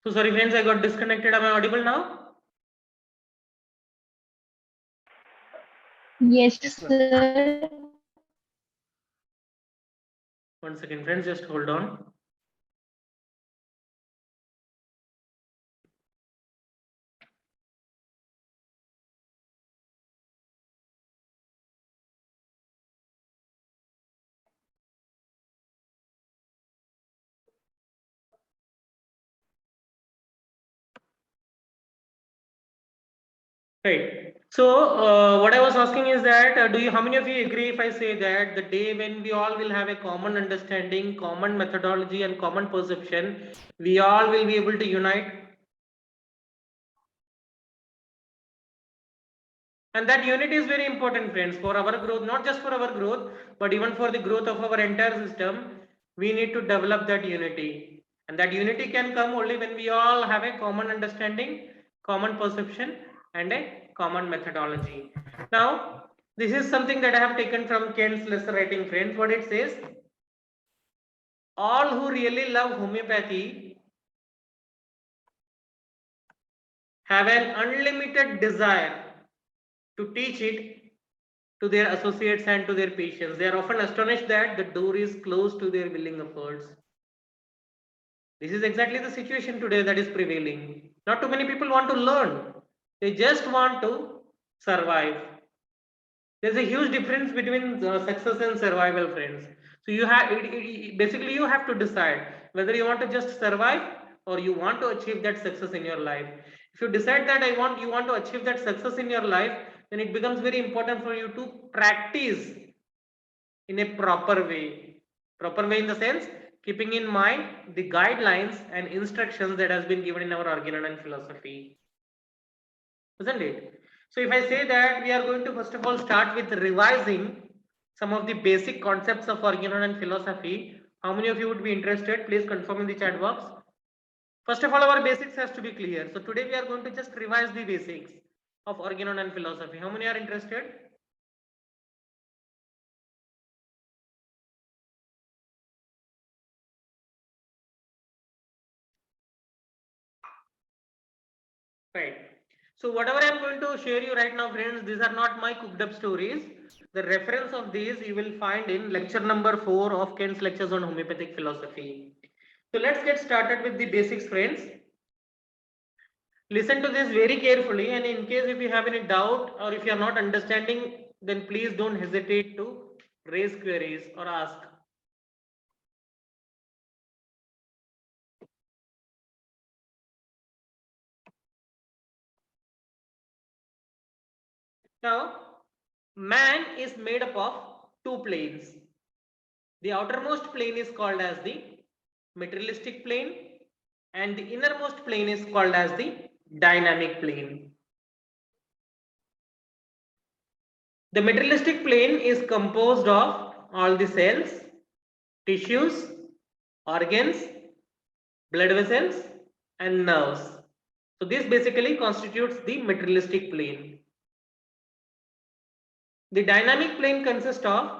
So sorry friends, I got disconnected. Am I audible now? Yes, Yes, sir. sir. One second friends, just hold on. Right. So what I was asking is that how many of you agree if I say that the day when we all will have a common understanding, common methodology and common perception, we all will be able to unite? And that unity is very important friends for our growth, not just for our growth, but even for the growth of our entire system. We need to develop that unity. And that unity can come only when we all have a common understanding, common perception and a common methodology. Now, this is something that I have taken from Kent's lesser writing friends. What it says, all who really love homeopathy have an unlimited desire to teach it to their associates and to their patients. They are often astonished that the door is closed to their willing efforts. This is exactly the situation today that is prevailing. Not too many people want to learn, they just want to survive. There's a huge difference between success and survival, friends. So you have basically you have to decide whether you want to just survive or you want to achieve that success in your life. If you decide that you want to achieve that success in your life, then it becomes very important for you to practice in a proper way. Proper way in the sense, keeping in mind the guidelines and instructions that has been given in our Organon philosophy, isn't it? So if I say that we are going to first of all start with revising some of the basic concepts of Organon philosophy, how many of you would be interested? Please confirm in the chat box. First of all, our basics has to be clear. So today we are going to just revise the basics of Organon philosophy. How many are interested? Right. So whatever I am going to share you right now, friends, these are not my cooked up stories. The reference of these you will find in lecture number 4 of Kent's lectures on homeopathic philosophy. So let's get started with the basics, friends. Listen to this very carefully, and in case if you have any doubt or if you are not understanding, then please don't hesitate to raise queries or ask. Now, man is made up of two planes. The outermost plane is called as the materialistic plane and the innermost plane is called as the dynamic plane. The materialistic plane is composed of all the cells, tissues, organs, blood vessels and nerves. So this basically constitutes the materialistic plane. The dynamic plane consists of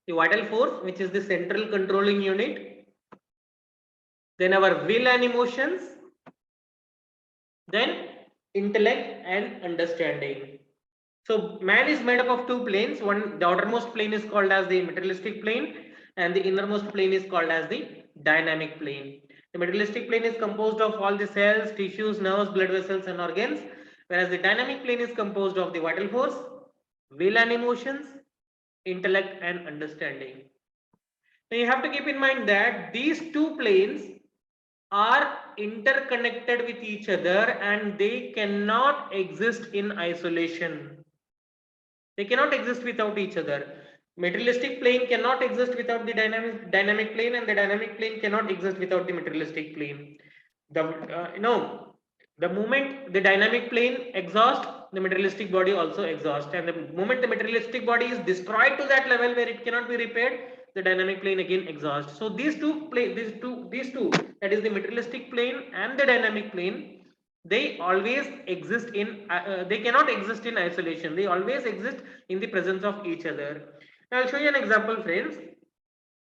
the vital force, which is the central controlling unit, then our will and emotions, then intellect and understanding. So man is made up of two planes. One, the outermost plane is called as the materialistic plane and the innermost plane is called as the dynamic plane. The materialistic plane is composed of all the cells, tissues, nerves, blood vessels and organs, whereas the dynamic plane is composed of the vital force, will and emotions, intellect and understanding. Now you have to keep in mind that these two planes are interconnected with each other and they cannot exist in isolation. They cannot exist without each other. Materialistic plane cannot exist without the dynamic plane, and the dynamic plane cannot exist without the materialistic plane. The moment the dynamic plane exhausts, the materialistic body also exhausts, and the moment the materialistic body is destroyed to that level where it cannot be repaired, the dynamic plane again exhausts. So these two, that is the materialistic plane and the dynamic plane, they always exist in they cannot exist in isolation. They always exist in the presence of each other. Now I'll show you an example, friends.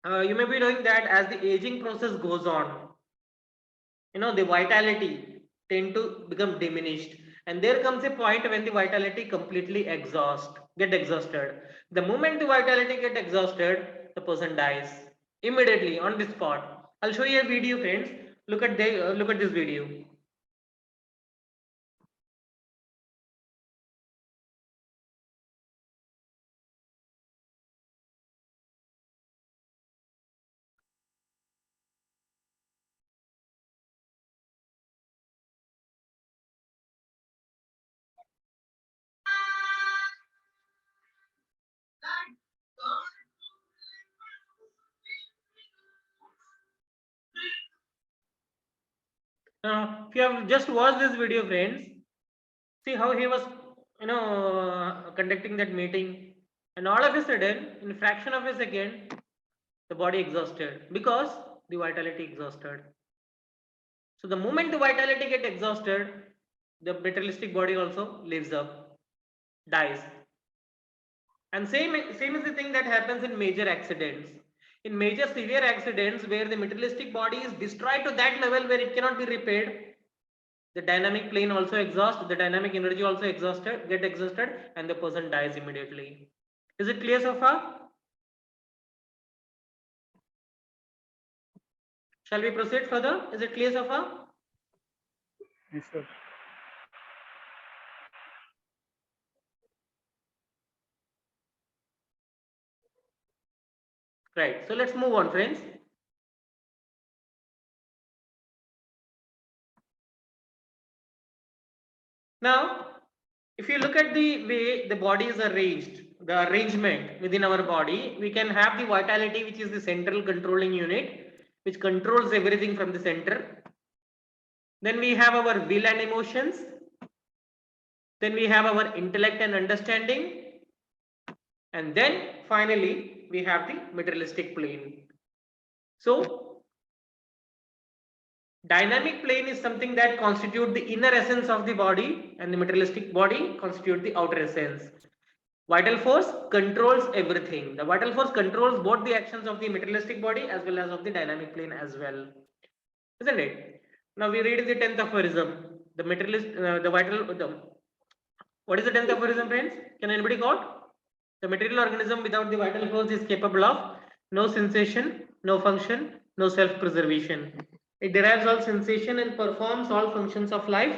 You may be knowing that as the aging process goes on, the vitality tend to become diminished, and there comes a point when the vitality completely get exhausted. The moment the vitality get exhausted, the person dies immediately on the spot. I'll show you a video, friends. Look at this video. Now, if you have just watched this video, friends, see how he was, conducting that meeting, and all of a sudden, in a fraction of a second, the body exhausted because the vitality exhausted. So the moment the vitality get exhausted, the materialistic body also lives up, dies. And same is the thing that happens in major accidents. In major severe accidents where the materialistic body is destroyed to that level where it cannot be repaired, the dynamic plane also exhausts, the dynamic energy also get exhausted, and the person dies immediately. Is it clear so far? Shall we proceed further? Is it clear so far? Yes, sir. Right. So let's move on, friends. Now, if you look at the way the body is arranged, the arrangement within our body, we can have the vitality, which is the central controlling unit, which controls everything from the center. Then we have our will and emotions. Then we have our intellect and understanding. And then finally, we have the materialistic plane. So, dynamic plane is something that constitutes the inner essence of the body, and the materialistic body constitutes the outer essence. Vital force controls everything. The vital force controls both the actions of the materialistic body as well as of the dynamic plane as well. Isn't it? Now we read the 10th aphorism. The materialist, what is the 10th aphorism, friends? Can anybody quote? The material organism without the vital force is capable of no sensation, no function, no self-preservation. It derives all sensation and performs all functions of life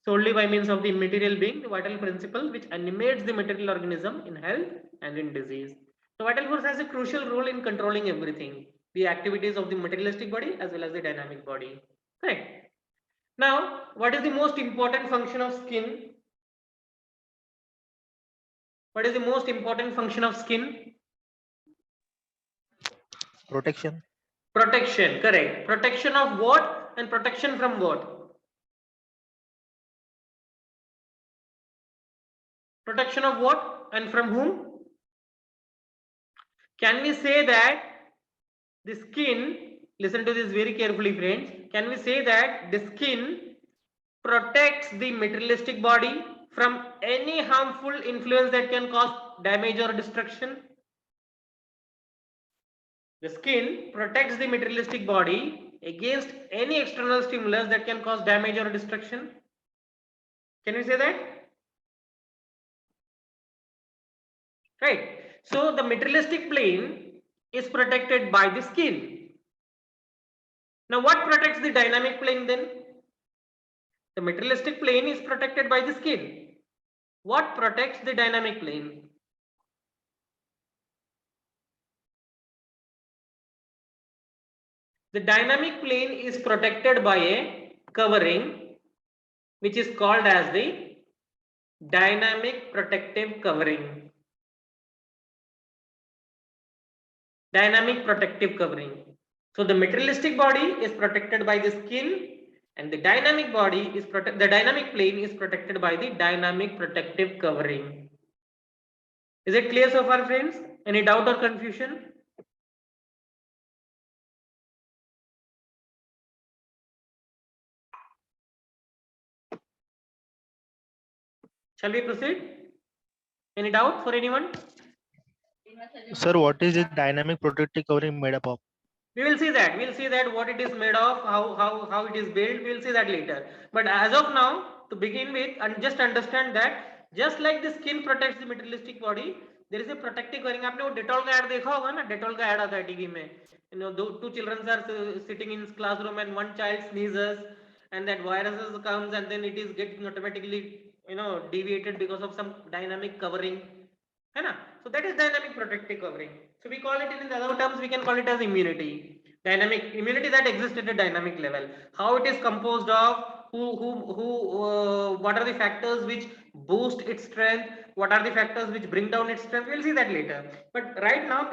solely by means of the immaterial being, the vital principle which animates the material organism in health and in disease. The vital force has a crucial role in controlling everything, the activities of the materialistic body as well as the dynamic body. Correct. Now, what is the most important function of skin? What is the most important function of skin? Protection. Protection, correct. Protection of what and protection from what? Protection of what and from whom? Can we say that the skin, listen to this very carefully, friends. Can we say that the skin protects the materialistic body from any harmful influence that can cause damage or destruction? The skin protects the materialistic body against any external stimulus that can cause damage or destruction. Can we say that? Right. So the materialistic plane is protected by the skin. Now what protects the dynamic plane then? The materialistic plane is protected by the skin. What protects the dynamic plane? The dynamic plane is protected by a covering which is called as the dynamic protective covering. Dynamic protective covering. So the materialistic body is protected by the skin, and the dynamic body is the dynamic plane is protected by the dynamic protective covering. Is it clear so far, friends? Any doubt or confusion? Shall we proceed? Any doubt for anyone? Sir, what is the dynamic protective covering made up of? We will see that. We'll see that what it is made of, how it is built. We'll see that later. But as of now, to begin with, and just understand that just like the skin protects the materialistic body, there is a protective covering. आपने वो Dettol का add देखा होगा ना, Dettol का add आता है TV में. You know, two children are sitting in classroom and one child sneezes and that viruses comes and then it is getting automatically, deviated because of some dynamic covering. है ना? So that is dynamic protective covering. So we call it in other terms, we can call it as immunity. Dynamic immunity that exists at a dynamic level. How it is composed of, what are the factors which boost its strength, what are the factors which bring down its strength. We'll see that later. But right now,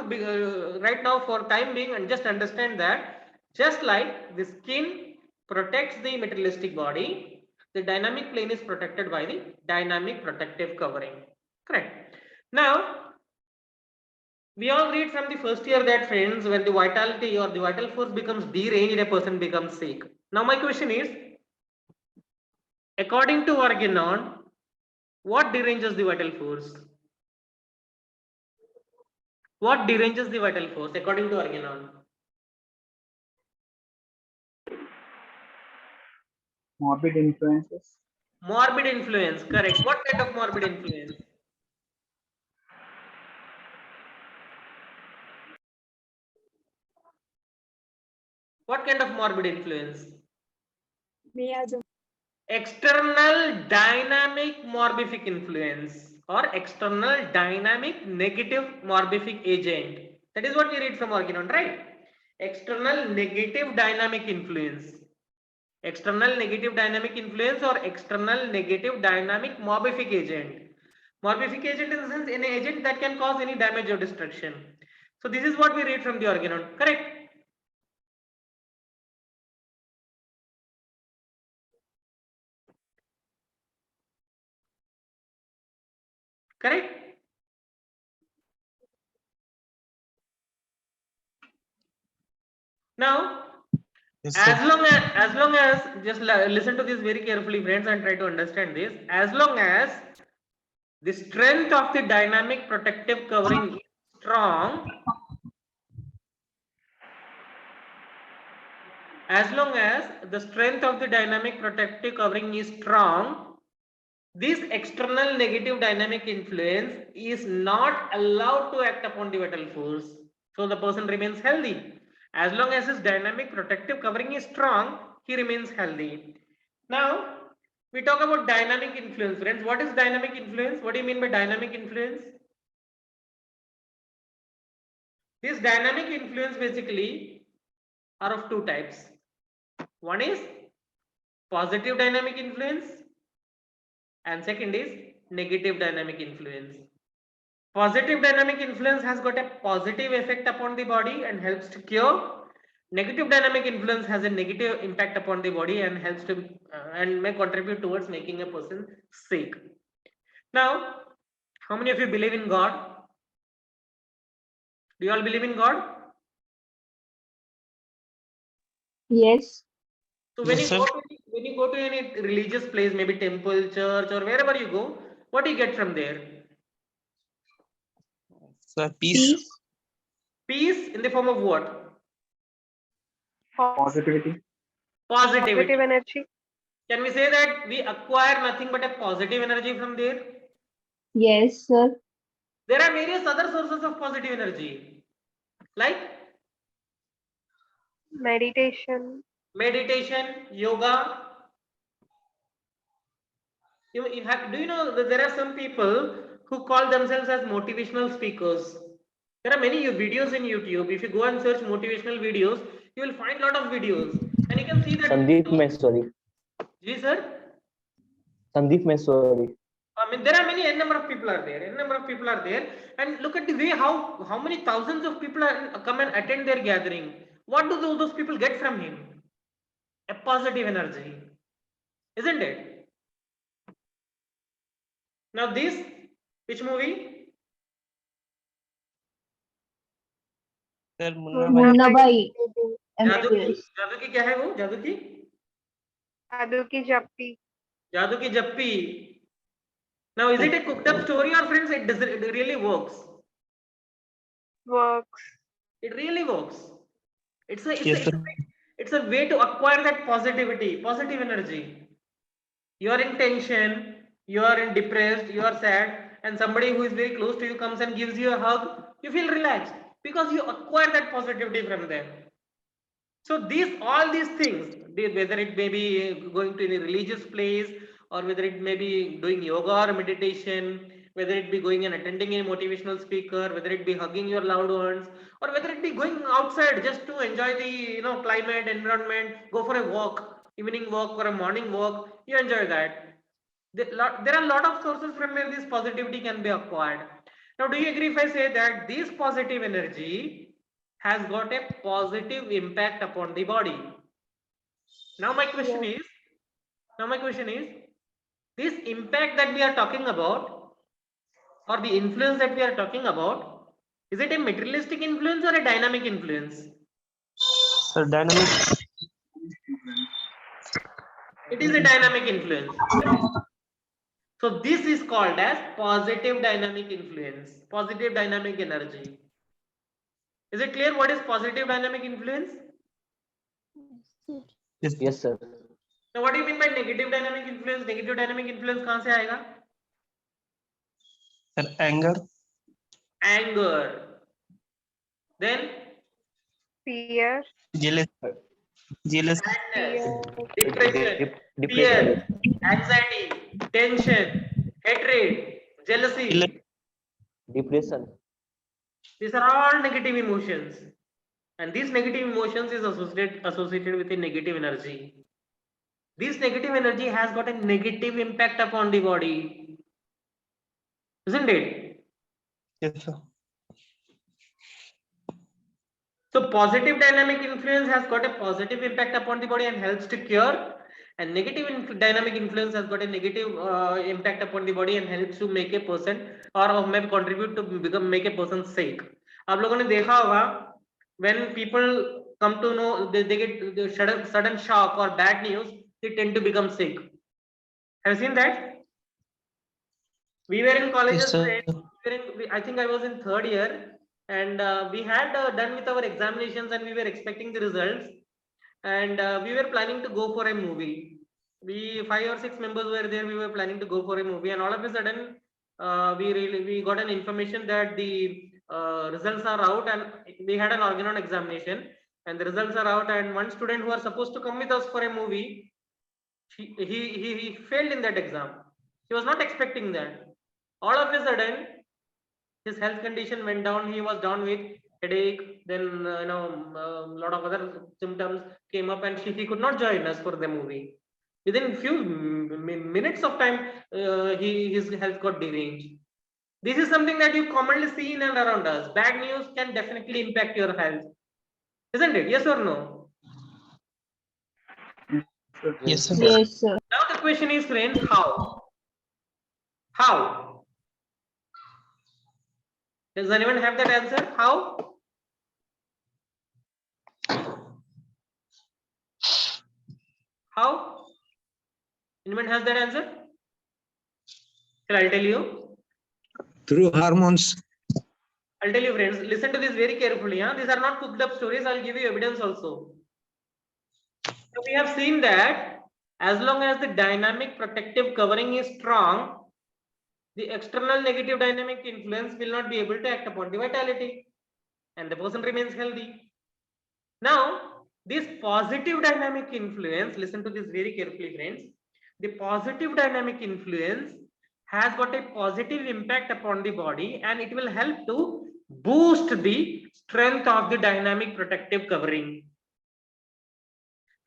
right now for time being, and just understand that just like the skin protects the materialistic body, the dynamic plane is protected by the dynamic protective covering. Correct. Now, we all read from the first year that, friends, when the vitality or the vital force becomes deranged, a person becomes sick. Now, my question is, according to Organon, what deranges the vital force? What deranges the vital force according to Organon? Morbid influences. Morbid influence, correct. What kind of morbid influence? What kind of morbid influence? External dynamic morbific influence or external dynamic negative morbific agent. That is what we read from Organon, right? External negative dynamic influence. External negative dynamic influence or external negative dynamic morbific agent. Morbific agent in the sense any agent that can cause any damage or destruction. So this is what we read from the Organon, correct? Correct? Now, Yes, as sir. long as just listen to this very carefully, friends, and try to understand this. As long as the strength of the dynamic protective covering is strong, as long as the strength of the dynamic protective covering is strong, this external negative dynamic influence is not allowed to act upon the vital force. So the person remains healthy. As long as his dynamic protective covering is strong, he remains healthy. Now, we talk about dynamic influence, friends. What is dynamic influence? What do you mean by dynamic influence? This dynamic influence basically are of two types. One is positive dynamic influence and second is negative dynamic influence. Positive dynamic influence has got a positive effect upon the body and helps to cure. Negative dynamic influence has a negative impact upon the body and helps to and may contribute towards making a person sick. Now, how many of you believe in God? Do you all believe in God? Yes. So when Yes, you sir. go to any religious place, maybe temple, church, or wherever you go, what do you get from there? Sir, peace. Peace. Peace in the form of what? Positivity. Positivity. Positive energy. Can we say that we acquire nothing but a positive energy from there? Yes, sir. There are various other sources of positive energy, like Meditation. meditation, yoga. Do you know that there are some people who call themselves as motivational speakers? There are many videos in YouTube. If you go and search motivational videos, you will find a lot of videos, and you can see that. Sandeep Maheshwari. Ji sir. Sandeep Maheshwari. I mean, there are many n number of people are there. N number of people are there, and look at the way how many thousands of people are, come and attend their gathering. What do those people get from him? A positive energy, isn't it? Now this, which movie? Sir, Munna Bhai. Munna Bhai. जादू की MBBS. जादू की क्या है वो? जादू की जादू की जप्पी. जादू की जप्पी. Now, is it a cooked up story or, friends, it really works? Works. It really works. It's a, it's Yes, a, sir. it's a way to acquire that positivity, positive energy. You are in tension, you are in depressed, you are sad, and somebody who is very close to you comes and gives you a hug, you feel relaxed because you acquire that positivity from them. So all these things, whether it may be going to any religious place, or whether it may be doing yoga or meditation, whether it be going and attending a motivational speaker, whether it be hugging your loved ones, or whether it be going outside just to enjoy the climate, environment, go for a walk, evening walk or a morning walk, you enjoy that. There are a lot of sources from where this positivity can be acquired. Now, do you agree if I say that this positive energy has got a positive impact upon the body? Now my question Yes. is, this impact that we are talking about, or the influence that we are talking about, is it a materialistic influence or a dynamic influence? Sir, dynamic. It is a dynamic influence. So this is called as positive dynamic influence, positive dynamic energy. Is it clear what is positive dynamic influence? Yes, Yes, sir. Now what do you mean by negative dynamic influence? Negative dynamic influence कहाँ से आएगा? sir. Anger. Anger. Then Fear. Jealous. Jealous. sadness, Fear. depression, Depression. fear, anxiety, tension, hatred, jealousy. Depression. These are all negative emotions. And these negative emotions is associated with a negative energy. This negative energy has got a negative impact upon the body, isn't it? Yes, sir. So positive dynamic influence has got a positive impact upon the body and helps to cure, and negative dynamic influence has got a negative impact upon the body and helps to make a person, or maybe contribute to make a person sick. आप लोगों ने देखा होगा, when people come to know, they get the sudden shock or bad news, they tend to become sick. Have you seen that? We were in Yes, colleges, sir. I think I was in third year, and we had done with our examinations and we were expecting the results, and we were planning to go for a movie. We 5 or 6 members were there. We were planning to go for a movie, and all of a sudden, we got an information that the results are out, and we had an Organon examination, and the results are out. And one student who was supposed to come with us for a movie, he failed in that exam. He was not expecting that. All of a sudden, his health condition went down. He was down with headache, then a lot of other symptoms came up, and he could not join us for the movie. Within few minutes of time, his health got deranged. This is something that you commonly see in and around us. Bad news can definitely impact your health, isn't it? Yes or no? Yes, sir. Yes, sir. Now the question is, friends, how? How? Does anyone have that answer? How? How? Anyone has that answer? Sir, I'll tell you. Through hormones. I'll tell you, friends. Listen to this very carefully. Huh? These are not cooked up stories. I'll give you evidence also. So we have seen that as long as the dynamic protective covering is strong, the external negative dynamic influence will not be able to act upon the vitality, and the person remains healthy. Now, this positive dynamic influence, listen to this very carefully, friends. The positive dynamic influence has got a positive impact upon the body, and it will help to boost the strength of the dynamic protective covering.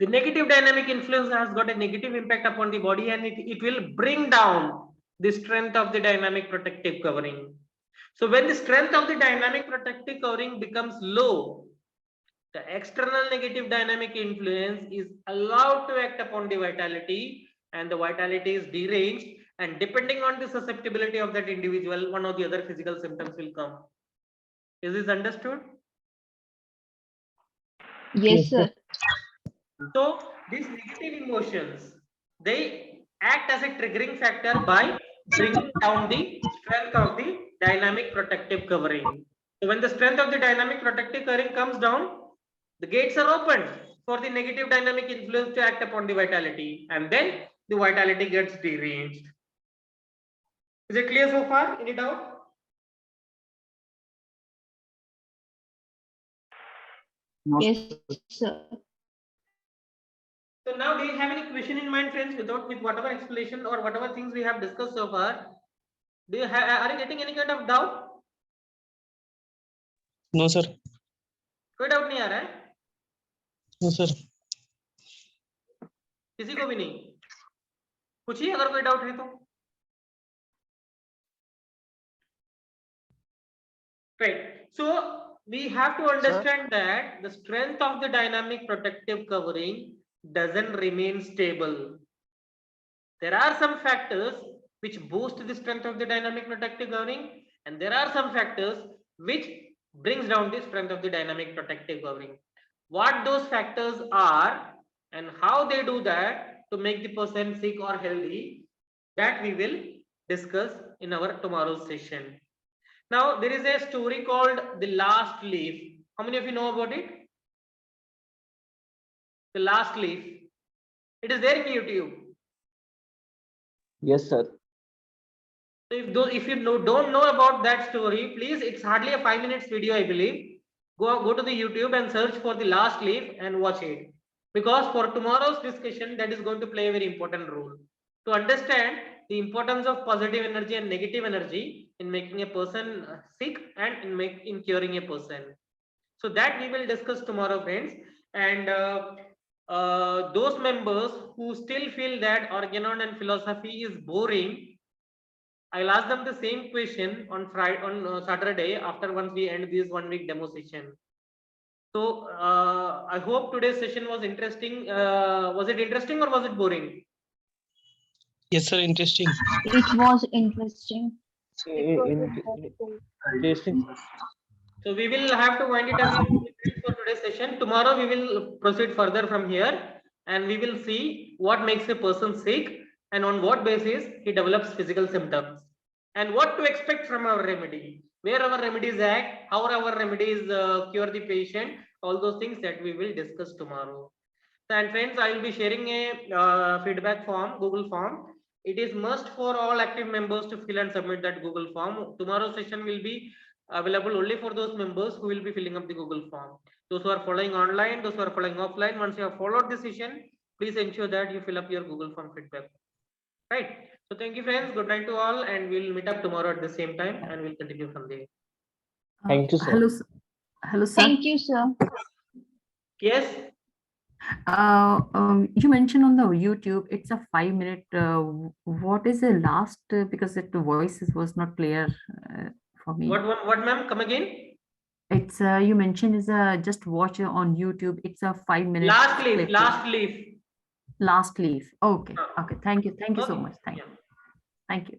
The negative dynamic influence has got a negative impact upon the body, and it will bring down the strength of the dynamic protective covering. So when the strength of the dynamic protective covering becomes low, the external negative dynamic influence is allowed to act upon the vitality, and the vitality is deranged, and depending on the susceptibility of that individual, one or the other physical symptoms will come. Is this understood? Yes, sir. So these negative emotions, they act as a triggering factor by bringing down the strength of the dynamic protective covering. So when the strength of the dynamic protective covering comes down, the gates are opened for the negative dynamic influence to act upon the vitality, and then the vitality gets deranged. Is it clear so far? Any doubt? No, Yes, sir. So now, do you have any question in mind, friends? With whatever explanation or whatever things we have discussed so far, do you are you getting any kind of doubt? No, sir. कोई doubt नहीं आ रहा है? No, sir. किसी को भी नहीं? पूछिए अगर कोई डाउट है तो. Right. So we have to understand that the strength of the dynamic protective covering doesn't remain stable. There are some factors which boost the strength of the dynamic protective covering, and there are some factors which brings down the strength of the dynamic protective covering. What those factors are and how they do that to make the person sick or healthy, that we will discuss in our tomorrow's session. Now, there is a story called The Last Leaf. How many of you know about it? The Last Leaf. It is there in YouTube. Yes, sir. So if you don't know about that story, please, it's hardly a 5 minutes video, I believe. Go to the YouTube and search for The Last Leaf and watch it. Because for tomorrow's discussion, that is going to play a very important role. To understand the importance of positive energy and negative energy in making a person sick and in curing a person. So that we will discuss tomorrow, friends. And those members who still feel that Organon and philosophy is boring, I'll ask them the same question on Friday, on Saturday, after once we end this 1 week demo session. So I hope today's session was interesting. Was it interesting or was it boring? Yes, sir. Interesting. It was interesting. Interesting. So we will have to wind it up for today's session. Tomorrow we will proceed further from here, and we will see what makes a person sick and on what basis he develops physical symptoms, and what to expect from our remedy, where our remedies act, how our remedies cure the patient, all those things that we will discuss tomorrow. And friends, I will be sharing a feedback form, Google form. It is must for all active members to fill and submit that Google form. Tomorrow's session will be available only for those members who will be filling up the Google form. Those who are following online, those who are following offline, once you have followed the session, please ensure that you fill up your Google form feedback. Right. So thank you, friends. Good night to all, and we'll meet up tomorrow at the same time, and we'll continue from there. Thank you, sir. Hello, hello, sir. Thank you, sir. Yes. You mentioned on the YouTube, it's a 5 minute. What is the last? Because the voice was not clear for me. What, ma'am? Come again. It's you mentioned is just watch on YouTube. It's a 5 minute. Last leaf. clip. Last leaf. Last leaf. Okay. Okay. Thank you. Thank you so Okay. much. Yeah. Thank you.